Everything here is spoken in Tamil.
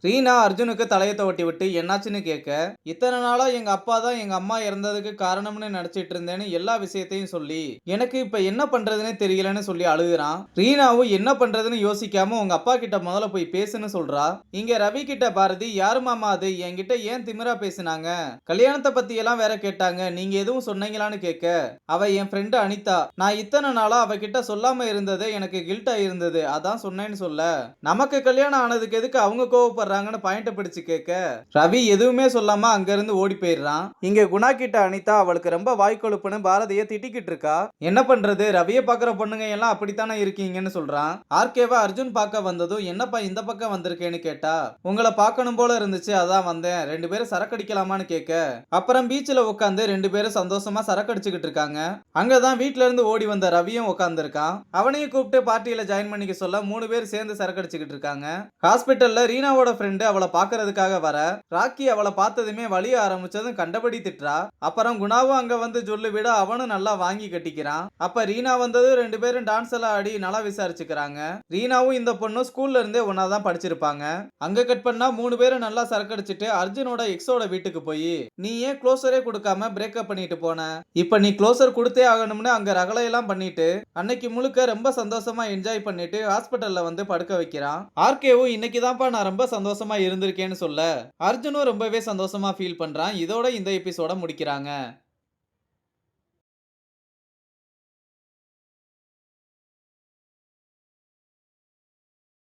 ரீனா அர்ஜுனுக்கு தலையை தவட்டி விட்டு என்னாச்சுன்னு கேட்க, இத்தனை நாளா எங்க அப்பா தான் எங்க அம்மா இறந்ததுக்கு காரணம்னு நினைச்சிட்டு இருந்தேன்னு எல்லா விஷயத்தையும் சொல்லி எனக்கு இப்ப என்ன பண்றதுன்னு தெரியலன்னு சொல்லி அழுகுறான். ரீனாவும் என்ன பண்றதுன்னு யோசிக்காம உங்க அப்பா கிட்ட முதல்ல போய் பேசுன்னு சொல்றா. இங்க ரவி கிட்ட பாரதி, யாரு மாமா அது, என்கிட்ட ஏன் திமிரா பேசினாங்க, கல்யாணத்தை பத்தி எல்லாம் வேற கேட்டாங்க, நீங்க எதுவும் சொன்னீங்களான்னு கேட்க, அவ என் ஃப்ரெண்டு அனிதா, நான் இத்தனை நாளா அவகிட்ட சொல்லாம இருந்தது எனக்கு கில்ட்டா இருந்தது, அதான் சொன்னேன்னு சொல்ல, நமக்கு கல்யாணம் ஆனதுக்கு எதுக்கு அவங்க கோவப்படுறாங்கன்னு பாயிண்ட் பிடிச்சு கேட்க, ரவி எதுவுமே சொல்லாம அங்க இருந்து ஓடி போயிடுறான். இங்க குணா கிட்ட அனிதா அவளுக்கு ரொம்ப வாய்க்கொழுப்புன்னு பாரதிய திட்டிக்கிட்டு இருக்கா. என்ன பண்றது, ரவிய பாக்குற பொண்ணுங்க எல்லாம் அப்படித்தானே இருக்கீங்கன்னு சொல்றான். ஆர்கேவா அர்ஜுன் பார்க்க வந்ததும், என்னப்பா இந்த பக்கம் வந்திருக்கேன்னு கேட்டா, உங்களை பார்க்கணும் போல இருந்துச்சு அதான் வந்தேன், ரெண்டு பேரும் சரக்கடிக்கலாமான்னு கேட்க, அப்புறம் பீச்சில் உட்காந்து ரெண்டு பேரும் சந்தோஷமா சரக்கடிச்சுக்கிட்டு இருக்காங்க. அங்கதான் வீட்ல இருந்து ஓடி வந்த ரவியும் உட்கார்ந்து இருக்கான். அவனையும் கூப்பிட்டு பார்ட்டியில ஜாயின் பண்ணிக்க சொல்ல மூணு பேர் சேர்ந்து சரக்கடிச்சுக்கிட்டு இருக்காங்க. ஹாஸ்பிட்டல்ல ரீனாவோட ஃப்ரெண்டு அவளை பாக்குறதுக்காக வர, ராக்கி அவளை பார்த்ததுமே வலிய ஆரம்பிச்சதும் கண்டபடி திட்டுறா. அப்புறம் குணாவும் அங்க வந்து சொல்லு விட அவனும் நல்லா வாங்கி கட்டிக்கிறான். அப்ப ரீனா வந்தது ரெண்டு பேரும் டான்ஸ் எல்லாம் ஆடி நல்லா விசாரிச்சுக்கிறாங்க. ரீனாவும் இந்த பொண்ணும் ஸ்கூல்ல இருந்தே ஒன்னாதான் படிச்சிருப்பாங்க. அங்க கட் பண்ணா மூணு பேரும் நல்லா சரக்கடிச்சிட்டு அர்ஜுனோட எக்ஸோட வீட்டுக்கு போய், நீ ஏன் க்ளோசரே கொடுக்காம பிரேக்கப் பண்ணிட்டு போன, இப்ப நீ க்ளோசர் கொடுத்தே ஆகணும்னு அங்க ரகலையெல்லாம் பண்ணிட்டு அன்னைக்கு முழுக்க ரொம்ப சந்தோஷமா என்ஜாய் பண்ணிட்டு ஹாஸ்பிட்டல்ல வந்து படுக்க வைக்கிறான். ஆர்கேவும் இன்னைக்கு தான்ப்பா நான் ரொம்ப சந்தோஷமா இருந்திருக்கேன்னு சொல்ல, அர்ஜுனும் ரொம்பவே சந்தோஷமா ஃபீல் பண்றான். இதோட இந்த எபிசோட முடிக்கிறாங்க.